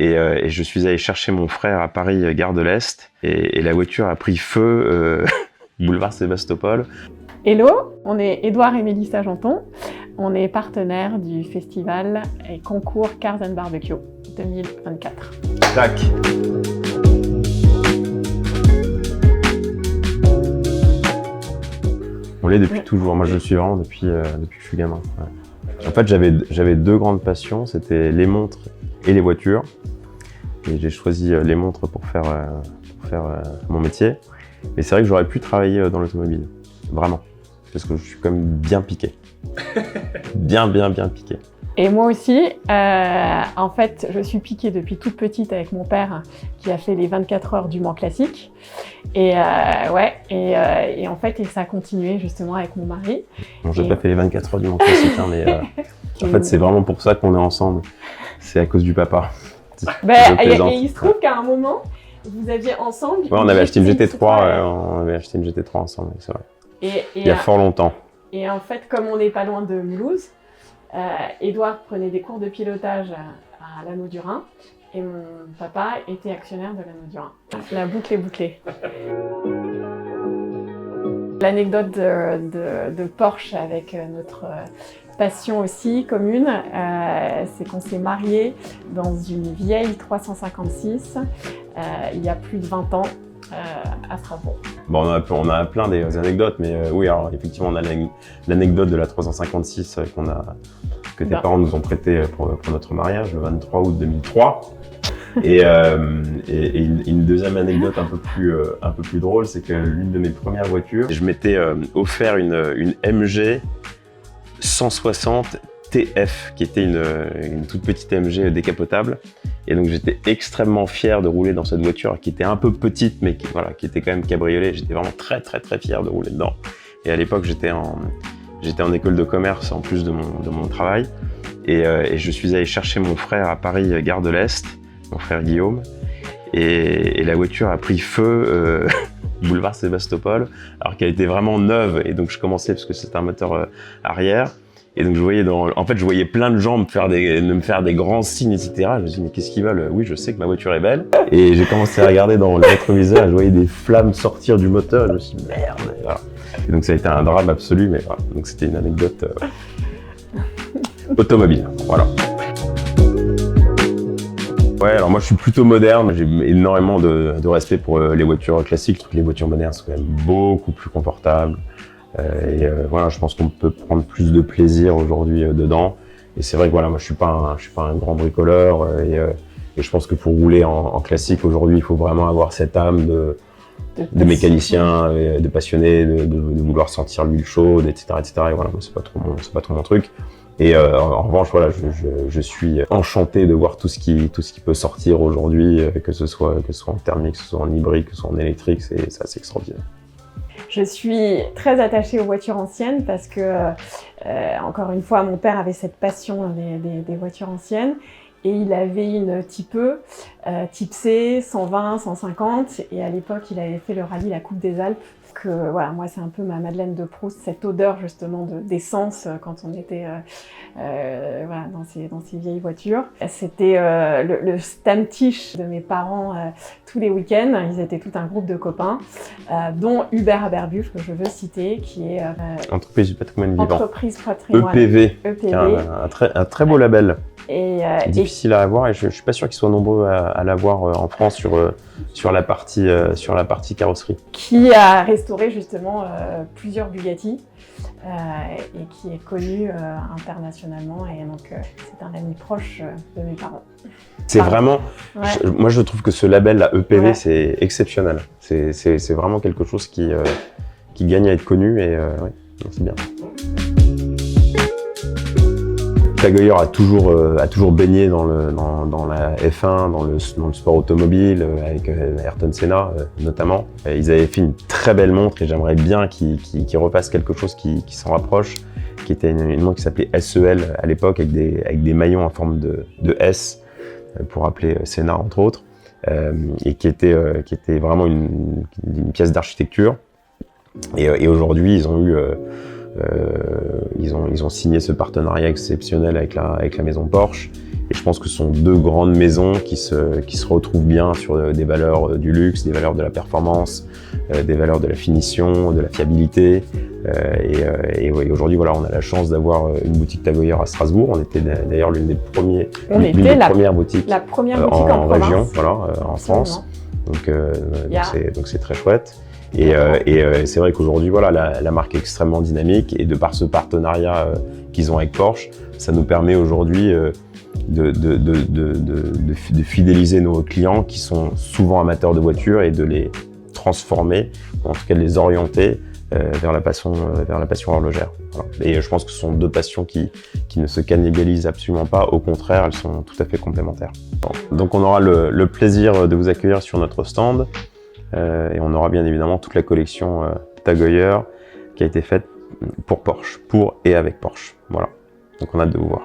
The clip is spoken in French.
Et je suis allé chercher mon frère à Paris, gare de l'Est, et la voiture a pris feu boulevard Sébastopol. Hello, on est Édouard et Mélissa Janton. On est partenaires du festival et concours Cars and Barbecue 2024. Tac. On l'est depuis toujours. Moi, je le suis vraiment depuis que je suis gamin. Ouais. En fait, j'avais deux grandes passions, c'était les montres et les voitures. Et j'ai choisi les montres pour faire mon métier. Mais c'est vrai que j'aurais pu travailler dans l'automobile, vraiment. Parce que je suis quand même bien piqué. bien piqué. Et moi aussi, en fait, je suis piquée depuis toute petite avec mon père qui a fait les 24 heures du Mans classique. Et en fait, ça a continué justement avec mon mari. Bon, j'ai pas fait les 24 heures du Mans classique, hein, mais en fait, c'est vraiment pour ça qu'on est ensemble. C'est à cause du papa. Il se trouve qu'à un moment, vous aviez ensemble... Ouais, on avait acheté une GT3, on avait acheté une GT3 ensemble, c'est vrai. Il y a fort longtemps. Et en fait, comme on n'est pas loin de Mulhouse, Édouard prenait des cours de pilotage à l'Anneau du Rhin et mon papa était actionnaire de l'Anneau du Rhin. La boucle est bouclée. L'anecdote de Porsche avec notre passion aussi commune, c'est qu'on s'est mariés dans une vieille 356 il y a plus de 20 ans. À Strasbourg. Bon, on a plein des anecdotes, mais oui, alors effectivement, on a l'anecdote de la 356 que tes parents nous ont prêté pour notre mariage le 23 août 2003. Et une deuxième anecdote un peu plus drôle, c'est que l'une de mes premières voitures, je m'étais offert une MG 160 TF, qui était une toute petite MG décapotable. Et donc j'étais extrêmement fier de rouler dans cette voiture qui était un peu petite, mais qui était quand même cabriolet. J'étais vraiment très fier de rouler dedans. Et à l'époque, j'étais en école de commerce en plus de mon travail. Et je suis allé chercher mon frère à Paris, gare de l'Est, mon frère Guillaume. Et la voiture a pris feu boulevard Sébastopol, alors qu'elle était vraiment neuve. Et donc je commençais, parce que c'était un moteur arrière. Et donc je voyais plein de gens me faire des grands signes, etc. Je me suis dit, mais qu'est-ce qu'ils veulent? Oui, je sais que ma voiture est belle. Et j'ai commencé à regarder dans le rétroviseur, et je voyais des flammes sortir du moteur, et je me suis dit, merde. Et voilà. Et donc ça a été un drame absolu, mais voilà. Donc c'était une anecdote automobile. Voilà. Ouais, alors moi je suis plutôt moderne, j'ai énormément de respect pour les voitures classiques. Je trouve que les voitures modernes sont quand même beaucoup plus confortables. Voilà, je pense qu'on peut prendre plus de plaisir aujourd'hui dedans. Et c'est vrai que voilà, moi je suis pas un grand bricoleur et je pense que pour rouler en classique aujourd'hui, il faut vraiment avoir cette âme de mécanicien, de passionné, de vouloir sentir l'huile chaude, etc. Et voilà, moi c'est pas trop mon truc. Et en revanche, voilà, je suis enchanté de voir tout ce qui peut sortir aujourd'hui, que ce soit en thermique, que ce soit en hybride, que ce soit en électrique, c'est assez extraordinaire. Je suis très attachée aux voitures anciennes parce que, encore une fois, mon père avait cette passion des voitures anciennes et il avait une Type E, Type C, 120, 150 et à l'époque, il avait fait le rallye La Coupe des Alpes. Voilà, moi, c'est un peu ma Madeleine de Proust, cette odeur justement d'essence quand on était voilà, dans ces vieilles voitures. C'était le Stammtisch de mes parents tous les week-ends. Ils étaient tout un groupe de copains, dont Hubert Aberbuch, que je veux citer, qui est Entreprise du patrimoine vivant. Entreprise patrimoine. EPV. Un très beau label. Difficile à avoir et je suis pas sûr qu'ils soient nombreux à l'avoir en France sur la partie carrosserie. Qui a restauré justement plusieurs Bugatti et qui est connu internationalement et donc c'est un ami proche de mes parents. C'est vraiment, ouais. Moi je trouve que ce label la EPV ouais. C'est exceptionnel. C'est vraiment quelque chose qui gagne à être connu et ouais, c'est bien. Tag Heuer a toujours baigné dans la F1, dans le sport automobile, avec Ayrton Senna notamment. Ils avaient fait une très belle montre et j'aimerais bien qu'ils refassent quelque chose qui s'en rapproche, qui était une montre qui s'appelait SEL à l'époque, avec des maillons en forme de S, pour rappeler Senna entre autres, et qui était vraiment une pièce d'architecture. Et aujourd'hui, ils ont eu... ils ont signé ce partenariat exceptionnel avec la maison Porsche Et je pense que ce sont deux grandes maisons qui se retrouvent bien sur des valeurs du luxe, des valeurs de la performance, des valeurs de la finition, de la fiabilité. Et aujourd'hui, voilà, on a la chance d'avoir une boutique Tag Heuer à Strasbourg. On était d'ailleurs l'une des premières boutiques, en région, voilà, en France. Donc c'est très chouette. Et c'est vrai qu'aujourd'hui, voilà, la marque est extrêmement dynamique et de par ce partenariat qu'ils ont avec Porsche, ça nous permet aujourd'hui de fidéliser nos clients qui sont souvent amateurs de voitures et de les transformer, ou en tout cas de les orienter vers la passion horlogère. Voilà. Et je pense que ce sont deux passions qui ne se cannibalisent absolument pas, au contraire, elles sont tout à fait complémentaires. Bon. Donc on aura le plaisir de vous accueillir sur notre stand et on aura bien évidemment toute la collection Tag Heuer qui a été faite pour Porsche, pour et avec Porsche. Voilà. Donc on a hâte de vous voir.